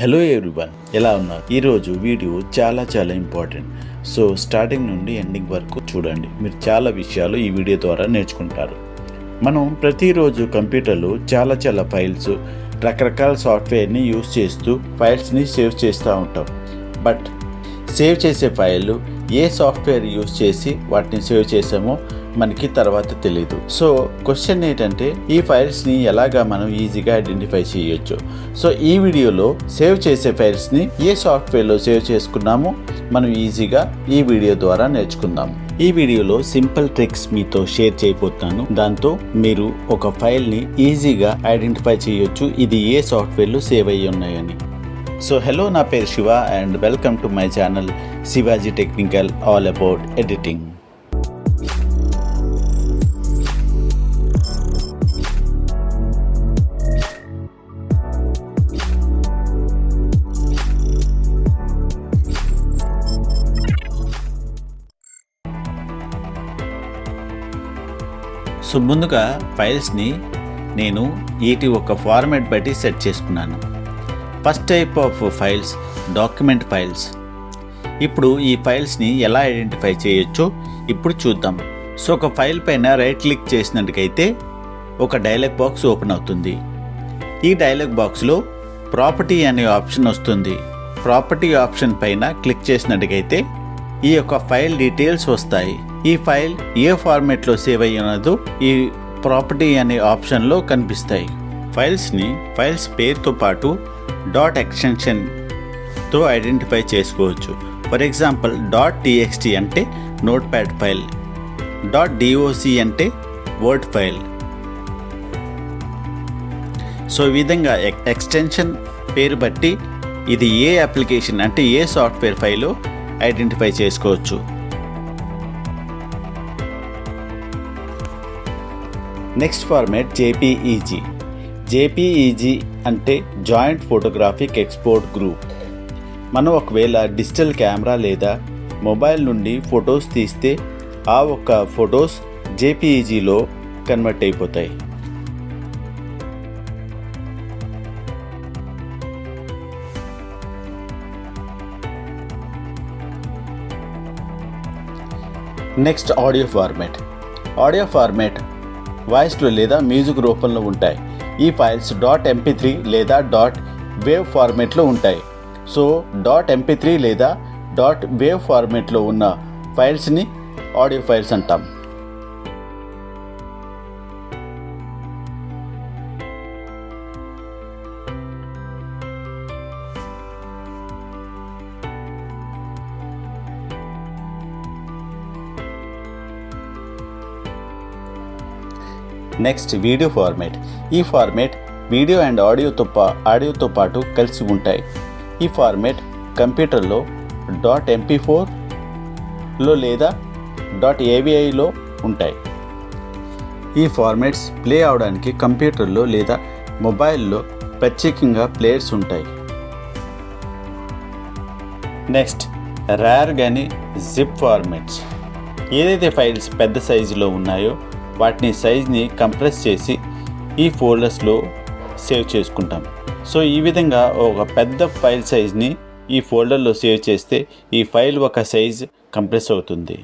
Hello everyone, ఎలా ఉన్నారు? ఈరోజు వీడియో చాలా ఇంపార్టెంట్. సో స్టార్టింగ్ నుండి ఎండింగ్ వరకు చూడండి. మీరు చాలా విషయాలు ఈ వీడియో ద్వారా నేర్చుకుంటారు. మనం ప్రతిరోజు కంప్యూటర్లో చాలా ఫైల్స్, రకరకాల సాఫ్ట్వేర్ని యూజ్ చేస్తూ ఫైల్స్ని సేవ్ చేస్తూ ఉంటాం. బట్ సేవ్ చేసే ఫైళ్ళు ఏ సాఫ్ట్వేర్ యూజ్ చేసి వాటిని సేవ్ చేసామో మనకి తర్వాత తెలీదు. సో క్వశ్చన్ ఏంటంటే, ఈ ఫైల్స్ని ఎలాగా మనం ఈజీగా ఐడెంటిఫై చేయొచ్చు. సో ఈ వీడియోలో సేవ్ చేసే ఫైల్స్ని ఏ సాఫ్ట్వేర్లో సేవ్ చేసుకున్నామో మనం ఈజీగా ఈ వీడియో ద్వారా నేర్చుకుందాం. ఈ వీడియోలో సింపుల్ ట్రిక్స్ మీతో షేర్ చేయబోతున్నాను. దాంతో మీరు ఒక ఫైల్ని ఈజీగా ఐడెంటిఫై చేయొచ్చు ఇది ఏ సాఫ్ట్వేర్లో సేవ్ అయ్యి ఉన్నాయని. సో హలో, నా పేరు Shiva and welcome to my channel Shivaji technical, all about editing. So ముందుగా ఫైల్స్ని నేను ఒక ఫార్మాట్ బట్టి సెట్ చేసుకున్నాను. First type of files document files. ఇప్పుడు ఈ ఫైల్స్ని ఎలా ఐడెంటిఫై చేయొచ్చో ఇప్పుడు చూద్దాం. సో ఒక ఫైల్ పైన రైట్ క్లిక్ చేసినట్టుకైతే ఒక డైలాగ్ బాక్స్ ఓపెన్ అవుతుంది. ఈ డైలాగ్ బాక్స్లో ప్రాపర్టీ అనే ఆప్షన్ వస్తుంది. ప్రాపర్టీ ఆప్షన్ పైన క్లిక్ చేసినట్టుకైతే ఈ యొక్క ఫైల్ డీటెయిల్స్ వస్తాయి. ఈ ఫైల్ ఏ ఫార్మేట్లో సేవ్ అయ్యి ఉన్నదో ఈ ప్రాపర్టీ అనే ఆప్షన్లో కనిపిస్తాయి. ఫైల్స్ పేరుతో పాటు డాట్ ఎక్స్టెన్షన్తో ఐడెంటిఫై చేసుకోవచ్చు. ఫర్ ఎగ్జాంపుల్ .txt అంటే నోట్ ప్యాడ్ ఫైల్, .doc అంటే వర్డ్ ఫైల్. సో ఈ విధంగా ఎక్స్టెన్షన్ పేరు బట్టి ఇది ఏ అప్లికేషన్ అంటే ఏ సాఫ్ట్వేర్ ఫైలో ఐడెంటిఫై చేసుకోవచ్చు. నెక్స్ట్ ఫార్మాట్ జేపీఈజీ అంటే జాయింట్ ఫోటోగ్రాఫిక్ ఎక్స్పోర్ట్ గ్రూప్. మనం ఒకవేళ డిజిటల్ కెమెరా లేదా మొబైల్ నుండి ఫొటోస్ తీస్తే ఆ ఒక్క ఫొటోస్ జేపీఈజీలో కన్వర్ట్ అయిపోతాయి. నెక్స్ట్ ఆడియో ఫార్మాట్ వాయిస్లో లేదా మ్యూజిక్ రూపంలో ఉంటాయి. ఈ ఫైల్స్ .mp3 లేదా .wav ఫార్మాట్లో ఉంటాయి. సో .mp3 లేదా .wav ఫార్మాట్లో ఉన్న ఫైల్స్ని ఆడియో ఫైల్స్ అంటాం. Next video format. ఈ ఫార్మాట్ వీడియో అండ్ ఆడియోతో పాటు కలిసి ఉంటాయి. ఈ ఫార్మాట్ కంప్యూటర్లో .mp4లో లేదా .aviలో ఉంటాయి. ఈ ఫార్మాట్స్ ప్లే అవడానికి కంప్యూటర్లో లేదా మొబైల్లో ప్రత్యేకంగా ప్లేయర్స్ ఉంటాయి. నెక్స్ట్ ర్యార్ కానీ జిప్ ఫార్మాట్స్. ఏదైతే ఫైల్స్ పెద్ద సైజులో ఉన్నాయో వాటిని సైజ్ని కంప్రెస్ చేసి ఈ ఫోల్డర్స్లో సేవ్ చేసుకుంటాం. సో ఈ విధంగా ఒక పెద్ద ఫైల్ సైజ్ని ఈ ఫోల్డర్లో సేవ్ చేస్తే ఈ ఫైల్ ఒక సైజ్ కంప్రెస్ అవుతుంది.